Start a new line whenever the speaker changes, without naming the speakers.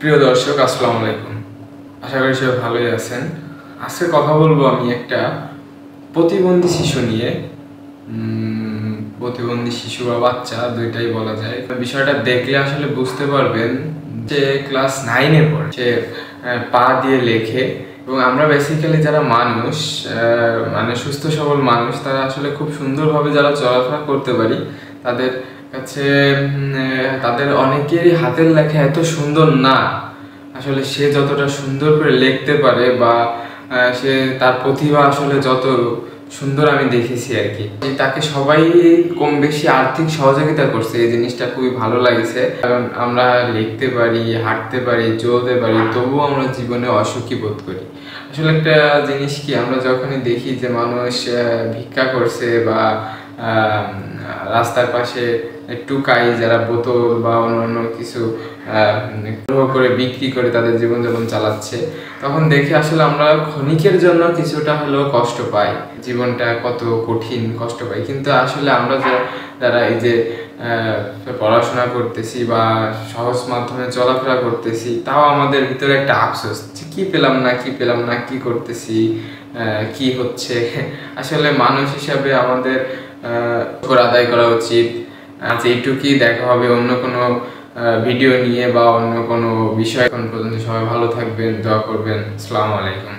প্রিয় দর্শক, আসসালামু আলাইকুম। আশা করি সবাই ভালোই আছেন। আজকে কথা বলবো আমি একটা প্রতিবন্ধী শিশু নিয়ে। প্রতিবন্ধী শিশু বা বাচ্চা দুইটাই বলা যায়। বিষয়টা দেখলে আসলে বুঝতে পারবেন যে ক্লাস 9-এ পড়ে, সে পা দিয়ে লেখে। এবং আমরা বেসিক্যালি যারা মানুষ, মানে সুস্থ সবল মানুষ, তারা আসলে খুব সুন্দরভাবে যারা চলাফেরা করতে পারি, তাদের কাছে তাদের অনেকেরই হাতের লেখা এত সুন্দর না। আসলে সে যতটা সুন্দর করে লিখতে পারে বা সে তার প্রতিভা আসলে যত সুন্দর আমি দেখেছি আর কি, তাকে সবাই কম বেশি আর্থিক সহযোগিতা করছে। এই জিনিসটা খুবই ভালো লাগছে, কারণ আমরা লিখতে পারি, হাঁটতে পারি, চলতে পারি, তবুও আমরা জীবনে অসুখী বোধ করি। আসলে একটা জিনিস কি, আমরা যখনই দেখি যে মানুষ ভিক্ষা করছে বা রাস্তার পাশে টুকাই যারা বোতল বা অন্যান্য কিছু করে বিক্রি করে তাদের জীবনযাপন চালাচ্ছে, তখন দেখে আসলে আমরা ক্ষণিকের জন্য কিছুটা হলেও কষ্ট পাই, জীবনটা কত কঠিন, কষ্ট পাই। কিন্তু আসলে আমরা যারা এই যে পড়াশোনা করতেছি বা সহজ মাধ্যমে চলাফেরা করতেছি, তাও আমাদের ভিতরে একটা আফসোস যে কি পেলাম না, কি করতেছি, কি হচ্ছে। আসলে মানুষ হিসাবে আমাদের আদায় করা উচিত। আজ এইটুকুই, দেখা হবে অন্য কোনো ভিডিও নিয়ে বা অন্য কোনো বিষয়। এখন পর্যন্ত সবাই ভালো থাকবেন, দোয়া করবেন। আসসালামু আলাইকুম।